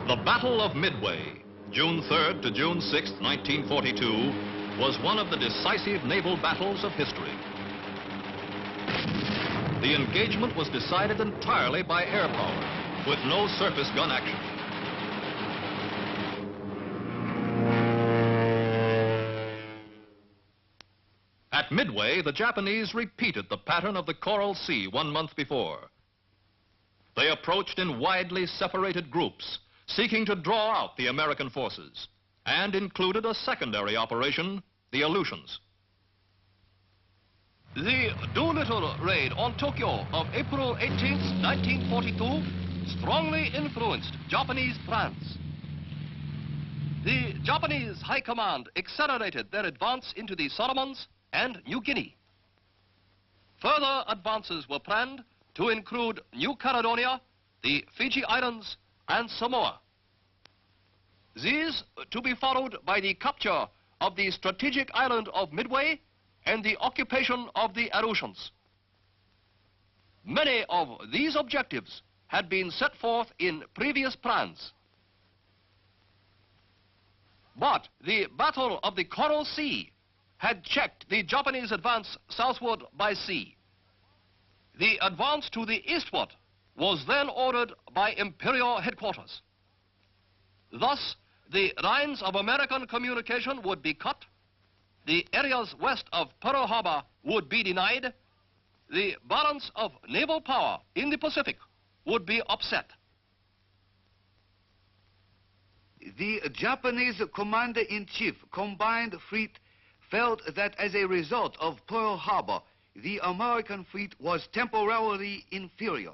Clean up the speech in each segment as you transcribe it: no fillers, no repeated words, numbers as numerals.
The Battle of Midway, June 3rd to June 6th, 1942, was one of the decisive naval battles of history. The engagement was decided entirely by air power, with no surface gun action. At Midway, the Japanese repeated the pattern of the Coral Sea 1 month before. They approached in widely separated groups, seeking to draw out the American forces, and included a secondary operation, the Aleutians. The Doolittle raid on Tokyo of April 18, 1942, strongly influenced Japanese plans. The Japanese High Command accelerated their advance into the Solomons and New Guinea. Further advances were planned to include New Caledonia, the Fiji Islands, and Samoa. These to be followed by the capture of the strategic island of Midway and the occupation of the Aleutians. Many of these objectives had been set forth in previous plans. But the Battle of the Coral Sea had checked the Japanese advance southward by sea. The advance to the eastward was then ordered by Imperial headquarters. Thus, the lines of American communication would be cut, the areas west of Pearl Harbor would be denied, the balance of naval power in the Pacific would be upset. The Japanese Commander-in-Chief Combined Fleet felt that as a result of Pearl Harbor, the American fleet was temporarily inferior.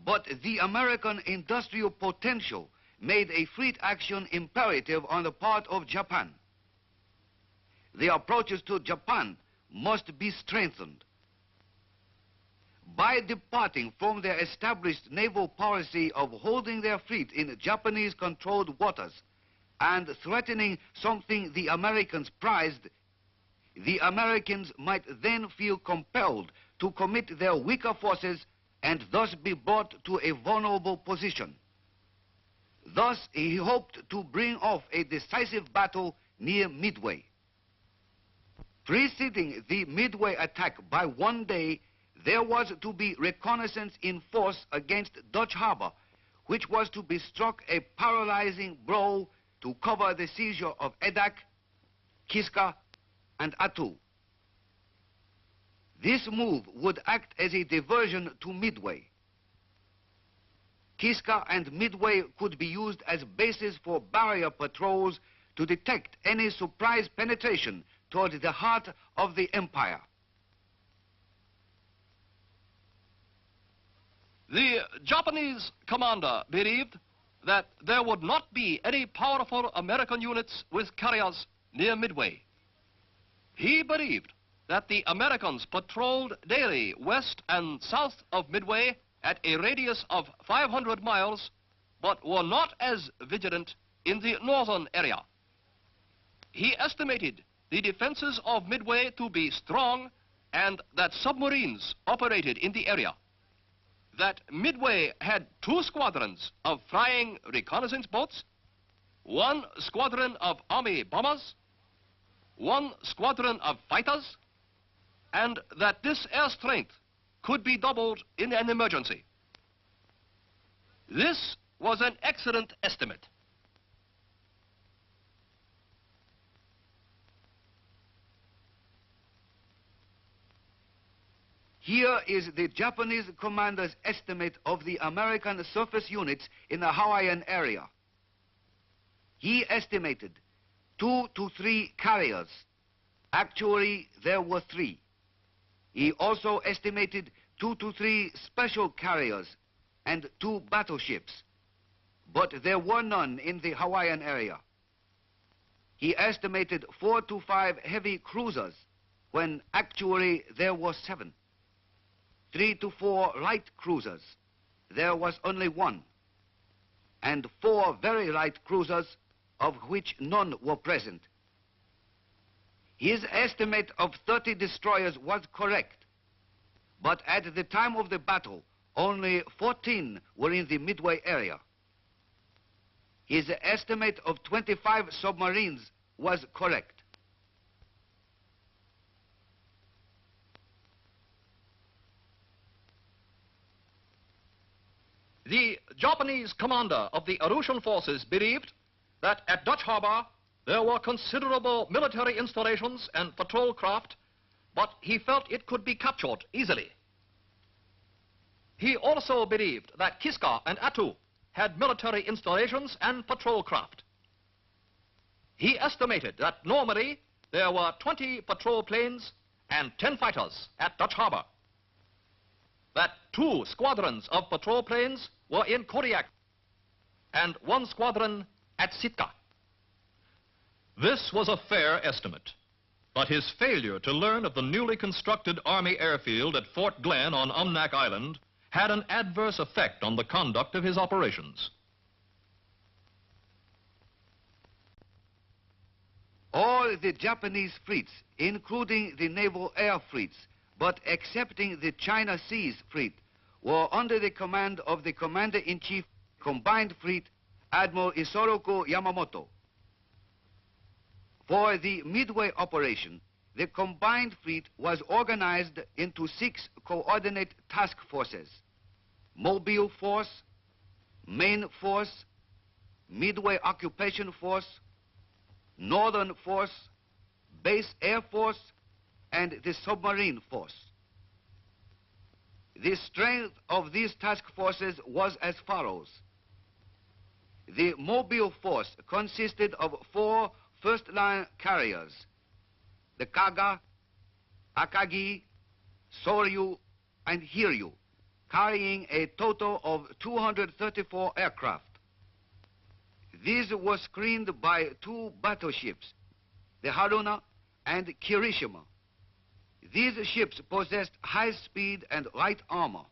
But the American industrial potential made a fleet action imperative on the part of Japan. The approaches to Japan must be strengthened. By departing from their established naval policy of holding their fleet in Japanese-controlled waters and threatening something the Americans prized, the Americans might then feel compelled to commit their weaker forces and thus be brought to a vulnerable position. Thus, he hoped to bring off a decisive battle near Midway. Preceding the Midway attack by 1 day, there was to be reconnaissance in force against Dutch Harbor, which was to be struck a paralyzing blow to cover the seizure of Edak, Kiska, and Attu. This move would act as a diversion to Midway. Kiska and Midway could be used as bases for barrier patrols to detect any surprise penetration toward the heart of the empire. The Japanese commander believed that there would not be any powerful American units with carriers near Midway. He believed that the Americans patrolled daily west and south of Midway at a radius of 500 miles, but were not as vigilant in the northern area. He estimated the defenses of Midway to be strong and that submarines operated in the area. That Midway had 2 squadrons of flying reconnaissance boats, 1 squadron of Army bombers, 1 squadron of fighters, and that this air strength could be doubled in an emergency. This was an excellent estimate. Here is the Japanese commander's estimate of the American surface units in the Hawaiian area. He estimated 2 to 3 carriers. Actually, there were 3. He also estimated 2 to 3 special carriers and 2 battleships, but there were none in the Hawaiian area. He estimated 4 to 5 heavy cruisers, when actually there were 7. 3 to 4 light cruisers, there was only 1, and 4 very light cruisers, of which none were present. His estimate of 30 destroyers was correct, but at the time of the battle, only 14 were in the Midway area. His estimate of 25 submarines was correct. The Japanese commander of the Aleutian forces believed that at Dutch Harbor there were considerable military installations and patrol craft, but he felt it could be captured easily. He also believed that Kiska and Attu had military installations and patrol craft. He estimated that normally there were 20 patrol planes and 10 fighters at Dutch Harbor, that 2 squadrons of patrol planes were in Kodiak and 1 squadron at Sitka. This was a fair estimate, but his failure to learn of the newly constructed Army airfield at Fort Glenn on Umnak Island had an adverse effect on the conduct of his operations. All the Japanese fleets, including the naval air fleets, but excepting the China Seas Fleet, were under the command of the Commander-in-Chief Combined Fleet, Admiral Isoroku Yamamoto. For the Midway operation, the Combined Fleet was organized into 6 coordinate task forces: Mobile Force, Main Force, Midway Occupation Force, Northern Force, Base Air Force, and the Submarine Force. The strength of these task forces was as follows. The Mobile Force consisted of 4 first-line carriers: the Kaga, Akagi, Soryu, and Hiryu, carrying a total of 234 aircraft. These were screened by 2 battleships, the Haruna and Kirishima. These ships possessed high speed and light armor.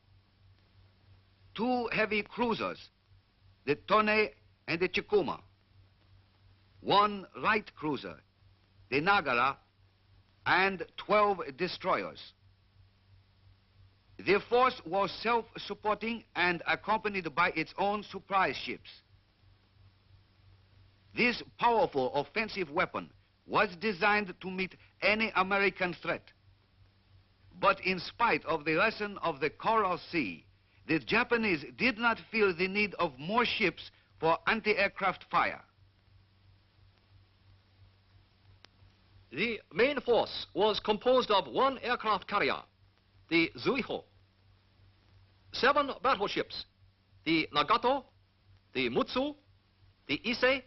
2 heavy cruisers, the Tone and the Chikuma. 1 light cruiser, the Nagara, and 12 destroyers. The force was self-supporting and accompanied by its own supply ships. This powerful offensive weapon was designed to meet any American threat. But in spite of the lesson of the Coral Sea, the Japanese did not feel the need of more ships for anti-aircraft fire. The main force was composed of 1 aircraft carrier, the Zuiho, 7 battleships, the Nagato, the Mutsu, the Ise,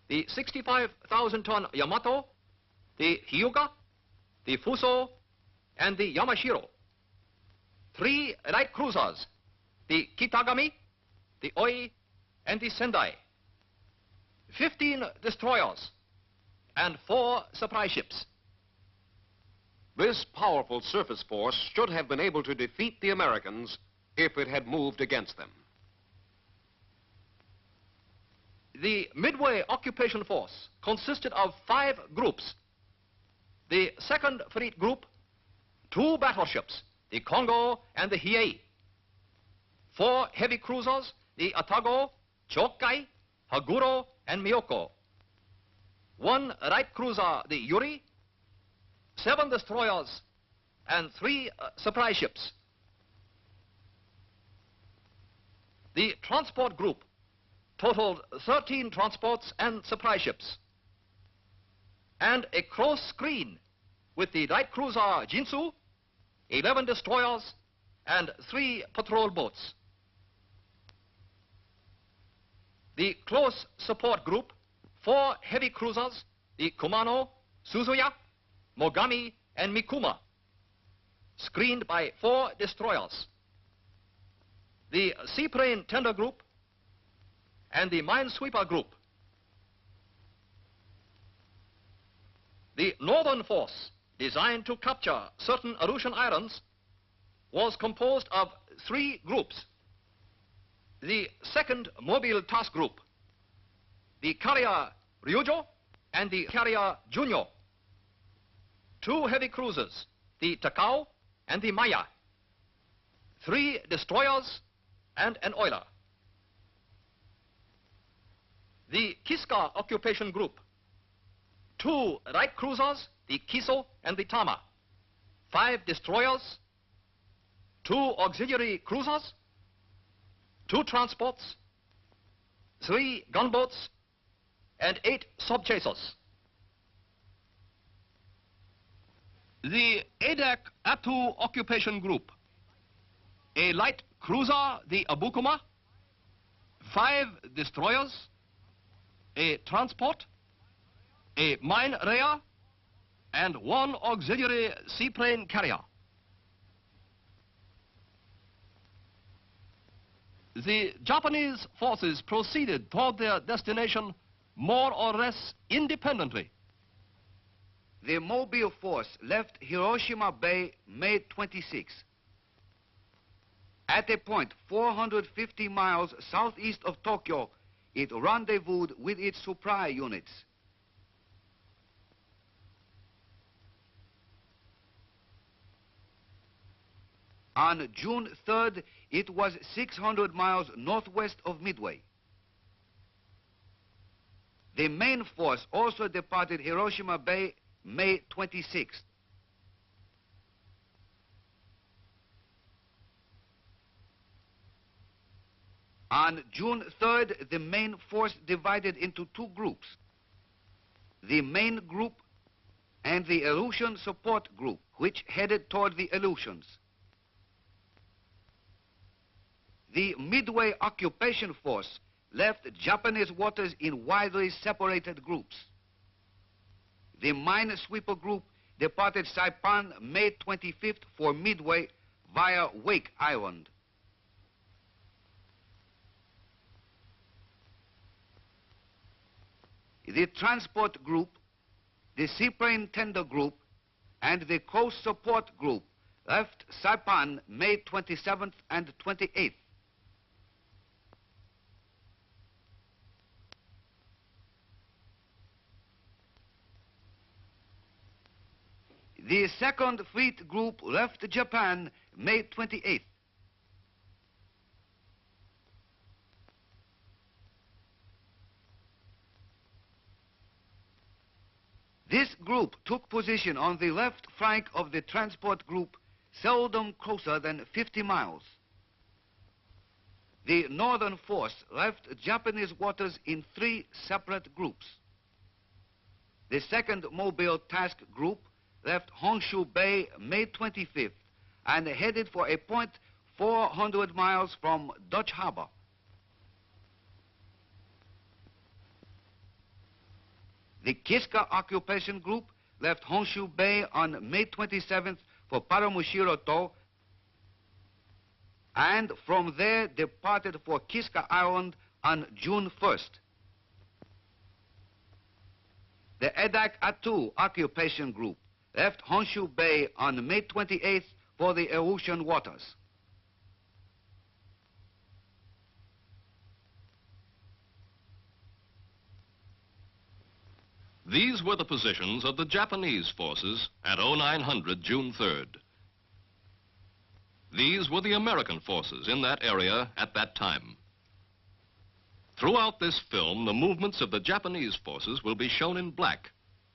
the 65,000-ton Yamato, the Hyuga, the Fuso, and the Yamashiro. 3 light cruisers, the Kitagami, the Oi, and the Sendai. 15 destroyers, and 4 supply ships. This powerful surface force should have been able to defeat the Americans if it had moved against them. The Midway occupation force consisted of 5 groups. The 2nd Fleet Group, 2 battleships, the Kongo and the Hiei. 4 heavy cruisers, the Atago, Chokai, Haguro, and Miyoko. 1 light cruiser, the Yuri, 7 destroyers, and 3 supply ships. The transport group totaled 13 transports and supply ships, and a close screen with the light cruiser Jinsu, 11 destroyers, and 3 patrol boats. The close support group, 4 heavy cruisers, the Kumano, Suzuya, Mogami, and Mikuma, screened by 4 destroyers. The seaplane tender group and the minesweeper group. The northern force, designed to capture certain Aleutian islands, was composed of 3 groups. The 2nd Mobile Task Group, the carrier Ryujo and the carrier Junyo. 2 heavy cruisers, the Takao and the Maya. 3 destroyers and an oiler. the Kiska occupation group. 2 light cruisers, the Kiso and the Tama. 5 destroyers. 2 auxiliary cruisers. 2 transports. 3 gunboats. And 8 subchasers. The Adak Atu occupation group. A light cruiser, the Abukuma. 5 destroyers. A transport. A mine rayer. And 1 auxiliary seaplane carrier. The Japanese forces proceeded toward their destination more or less independently. The Mobile force left Hiroshima Bay May 26. At a point 450 miles southeast of Tokyo, it rendezvoused with its supply units. On June 3rd, it was 600 miles northwest of Midway. The main force also departed Hiroshima Bay May 26th. On June 3rd, the main force divided into 2 groups. The main group and the Aleutian support group, which headed toward the Aleutians. The Midway occupation force left Japanese waters in widely separated groups. The mine sweeper group departed Saipan May 25th for Midway via Wake Island. The transport group, the seaplane tender group, and the coast support group left Saipan May 27th and 28th. The Second Fleet Group left Japan May 28th. This group took position on the left flank of the transport group, seldom closer than 50 miles. The northern force left Japanese waters in 3 separate groups. The Second Mobile Task Group left Honshu Bay May 25th and headed for a point 400 miles from Dutch Harbor. The Kiska occupation group left Honshu Bay on May 27th for Paramushiroto and from there departed for Kiska Island on June 1st. The Adak Atu occupation group left Honshu Bay on May 28th for the Aleutian waters. These were the positions of the Japanese forces at 0900 June 3rd. These were the American forces in that area at that time. Throughout this film, the movements of the Japanese forces will be shown in black,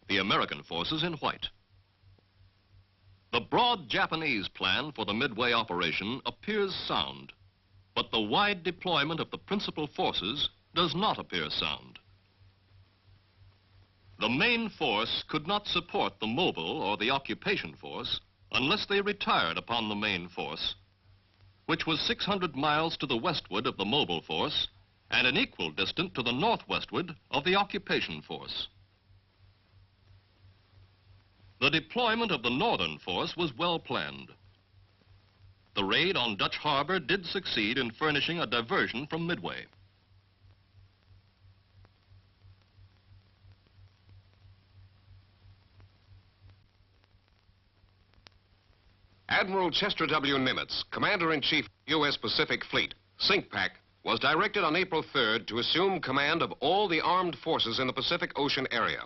the American forces in white. The broad Japanese plan for the Midway operation appears sound, but the wide deployment of the principal forces does not appear sound. The main force could not support the mobile or the occupation force unless they retired upon the main force, which was 600 miles to the westward of the mobile force and an equal distance to the northwestward of the occupation force. The deployment of the northern force was well planned. The raid on Dutch Harbor did succeed in furnishing a diversion from Midway. Admiral Chester W. Nimitz, Commander-in-Chief, U.S. Pacific Fleet, CINCPAC, was directed on April 3rd to assume command of all the armed forces in the Pacific Ocean area.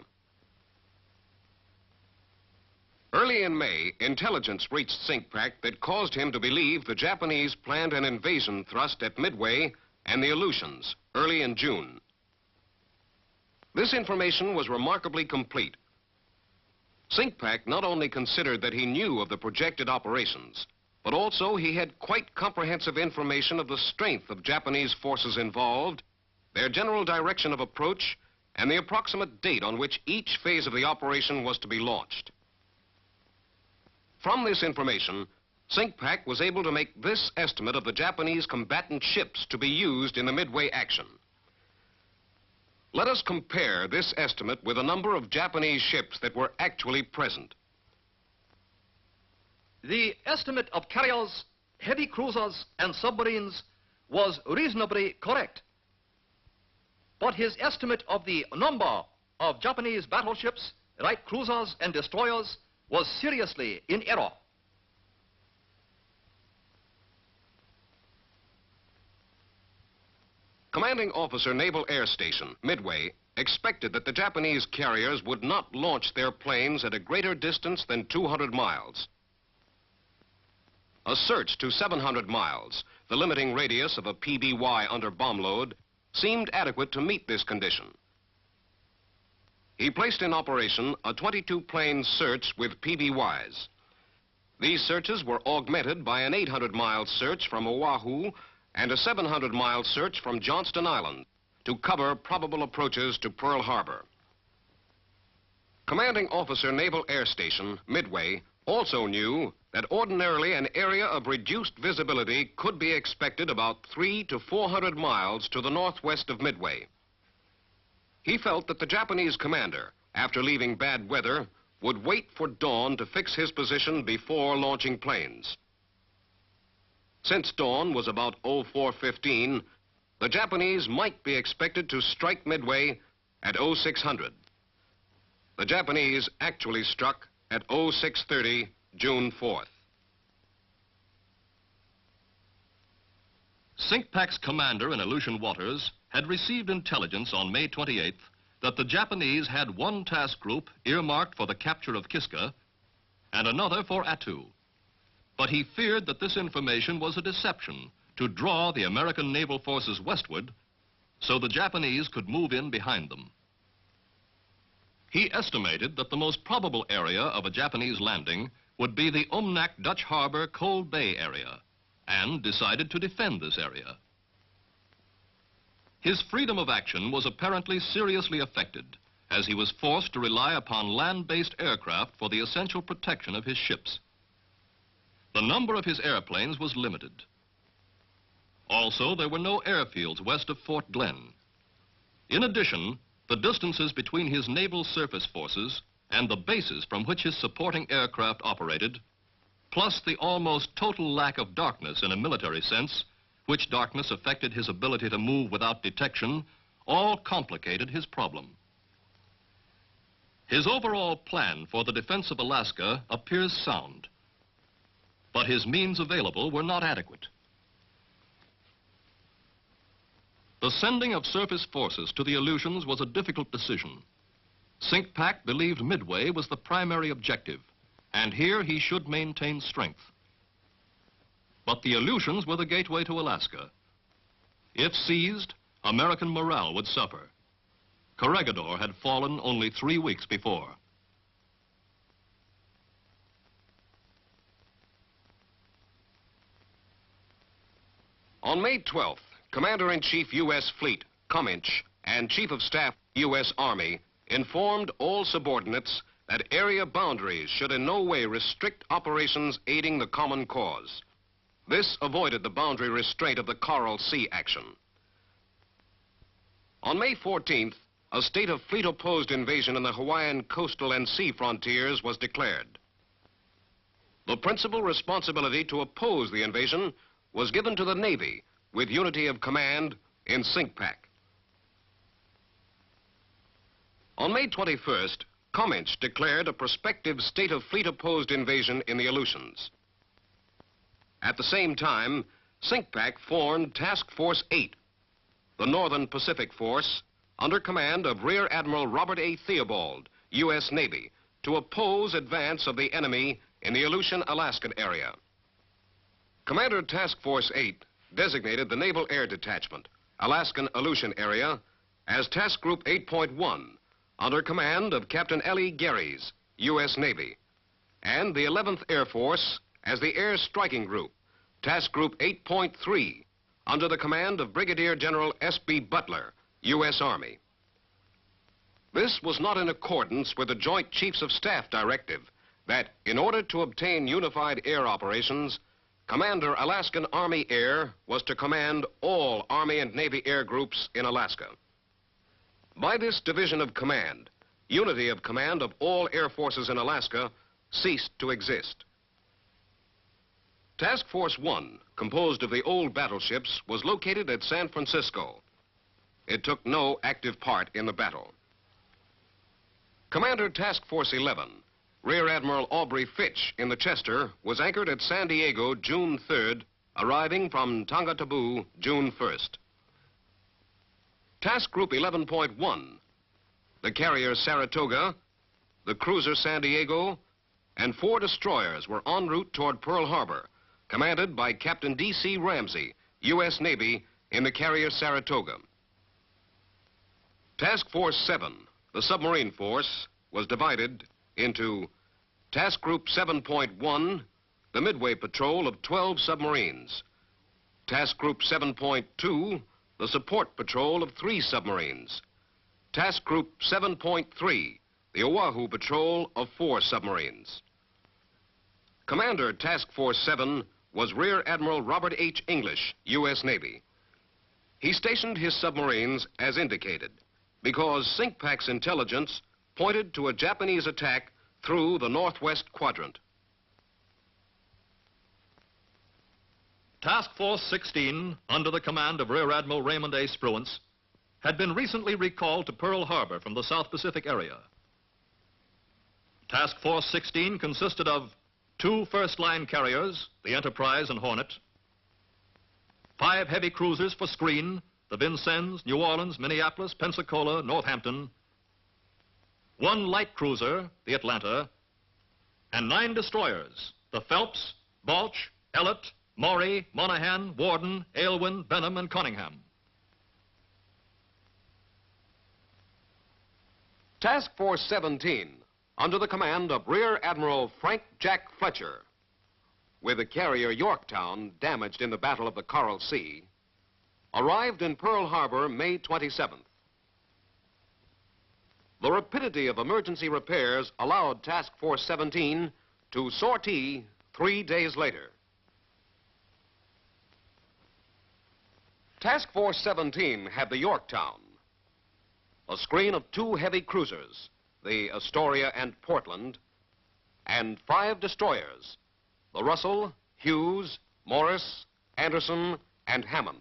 Early in May, intelligence reached CINCPAC that caused him to believe the Japanese planned an invasion thrust at Midway and the Aleutians early in June. This information was remarkably complete. SINCPAC not only considered that he knew of the projected operations, but also he had quite comprehensive information of the strength of Japanese forces involved, their general direction of approach, and the approximate date on which each phase of the operation was to be launched. From this information, SINCPAC was able to make this estimate of the Japanese combatant ships to be used in the Midway action. Let us compare this estimate with the number of Japanese ships that were actually present. The estimate of carriers, heavy cruisers, and submarines was reasonably correct. But his estimate of the number of Japanese battleships, light cruisers, and destroyers was seriously in error. Commanding Officer Naval Air Station, Midway, expected that the Japanese carriers would not launch their planes at a greater distance than 200 miles. A search to 700 miles, the limiting radius of a PBY under bomb load, seemed adequate to meet this condition. He placed in operation a 22-plane search with PBYs. These searches were augmented by an 800-mile search from Oahu and a 700-mile search from Johnston Island to cover probable approaches to Pearl Harbor. Commanding Officer Naval Air Station, Midway, also knew that ordinarily an area of reduced visibility could be expected about 300 to 400 miles to the northwest of Midway. He felt that the Japanese commander, after leaving bad weather, would wait for dawn to fix his position before launching planes. Since dawn was about 04:15, the Japanese might be expected to strike Midway at 0600. The Japanese actually struck at 0630, June 4th. SINCPAC's commander in Aleutian waters had received intelligence on May 28th that the Japanese had one task group earmarked for the capture of Kiska and another for Attu. But he feared that this information was a deception to draw the American naval forces westward so the Japanese could move in behind them. He estimated that the most probable area of a Japanese landing would be the Umnak Dutch Harbor Cold Bay area, and decided to defend this area. His freedom of action was apparently seriously affected, as he was forced to rely upon land-based aircraft for the essential protection of his ships. The number of his airplanes was limited. Also, there were no airfields west of Fort Glenn. In addition, the distances between his naval surface forces and the bases from which his supporting aircraft operated, plus the almost total lack of darkness in a military sense, which darkness affected his ability to move without detection, all complicated his problem. His overall plan for the defense of Alaska appears sound, but his means available were not adequate. The sending of surface forces to the Aleutians was a difficult decision. SINCPAC believed Midway was the primary objective, and here he should maintain strength. But the Aleutians were the gateway to Alaska. If seized, American morale would suffer. Corregidor had fallen only 3 weeks before. On May 12th, Commander-in-Chief U.S. Fleet, Cominch, and Chief of Staff, U.S. Army, informed all subordinates that area boundaries should in no way restrict operations aiding the common cause. This avoided the boundary restraint of the Coral Sea action. On May 14th, a state of fleet-opposed invasion in the Hawaiian coastal and sea frontiers was declared. The principal responsibility to oppose the invasion was given to the Navy, with unity of command in SINCPAC. On May 21st, Cominch declared a prospective state of fleet-opposed invasion in the Aleutians. At the same time, SINCPAC formed Task Force 8, the Northern Pacific Force, under command of Rear Admiral Robert A. Theobald, U.S. Navy, to oppose advance of the enemy in the Aleutian-Alaskan area. Commander Task Force 8 designated the Naval Air Detachment, Alaskan Aleutian Area, as Task Group 8.1 under command of Captain L.E. Garys, U.S. Navy, and the 11th Air Force as the Air Striking Group, Task Group 8.3 under the command of Brigadier General S.B. Butler, U.S. Army. This was not in accordance with the Joint Chiefs of Staff directive that, in order to obtain unified air operations, Commander Alaskan Army Air was to command all Army and Navy air groups in Alaska. By this division of command, unity of command of all air forces in Alaska ceased to exist. Task Force 1, composed of the old battleships, was located at San Francisco. It took no active part in the battle. Commander Task Force 11, Rear Admiral Aubrey Fitch in the Chester, was anchored at San Diego June 3rd, arriving from Tonga-Taboo June 1st. Task Group 11.1, the carrier Saratoga, the cruiser San Diego, and 4 destroyers were en route toward Pearl Harbor, commanded by Captain D.C. Ramsey, U.S. Navy, in the carrier Saratoga. Task Force 7, the submarine force, was divided into Task Group 7.1, the Midway patrol of 12 submarines. Task Group 7.2, the support patrol of 3 submarines. Task Group 7.3, the Oahu patrol of 4 submarines. Commander Task Force 7 was Rear Admiral Robert H. English, U.S. Navy. He stationed his submarines as indicated because SINCPAC's intelligence pointed to a Japanese attack through the northwest quadrant. Task Force 16, under the command of Rear Admiral Raymond A. Spruance, had been recently recalled to Pearl Harbor from the South Pacific area. Task Force 16 consisted of 2 first-line carriers, the Enterprise and Hornet, 5 heavy cruisers for screen, the Vincennes, New Orleans, Minneapolis, Pensacola, Northampton, 1 light cruiser, the Atlanta, and 9 destroyers, the Phelps, Balch, Ellett, Maury, Monaghan, Warden, Aylwin, Benham, and Conyngham. Task Force 17, under the command of Rear Admiral Frank Jack Fletcher, with the carrier Yorktown damaged in the Battle of the Coral Sea, arrived in Pearl Harbor May 27th. The rapidity of emergency repairs allowed Task Force 17 to sortie 3 days later. Task Force 17 had the Yorktown, a screen of 2 heavy cruisers, the Astoria and Portland, and 5 destroyers, the Russell, Hughes, Morris, Anderson, and Hammond.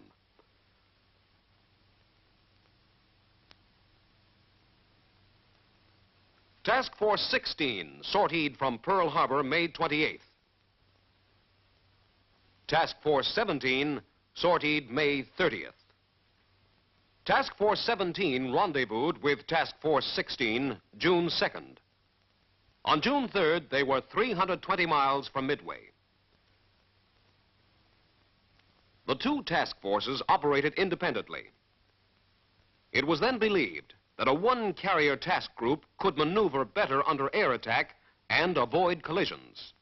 Task Force 16 sortied from Pearl Harbor May 28th. Task Force 17 sortied May 30th. Task Force 17 rendezvoused with Task Force 16 June 2nd. On June 3rd, they were 320 miles from Midway. The 2 task forces operated independently. It was then believed that a 1-carrier task group could maneuver better under air attack and avoid collisions.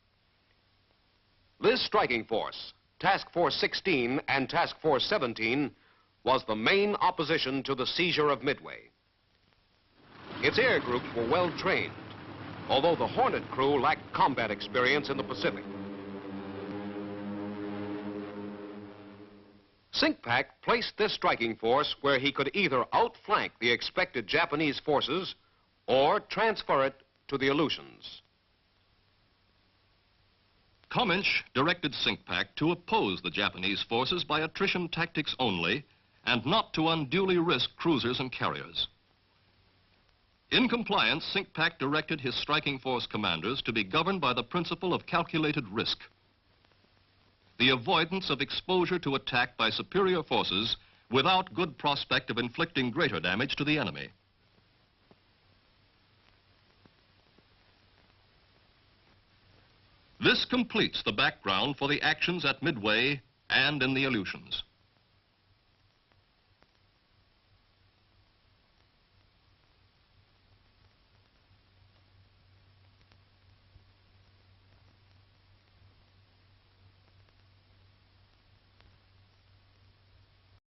This striking force, Task Force 16 and Task Force 17, was the main opposition to the seizure of Midway. Its air groups were well trained, although the Hornet crew lacked combat experience in the Pacific. SINCPAC placed this striking force where he could either outflank the expected Japanese forces or transfer it to the Aleutians. Comminch directed SINCPAC to oppose the Japanese forces by attrition tactics only and not to unduly risk cruisers and carriers. In compliance, SINCPAC directed his striking force commanders to be governed by the principle of calculated risk. The avoidance of exposure to attack by superior forces without good prospect of inflicting greater damage to the enemy. This completes the background for the actions at Midway and in the Aleutians.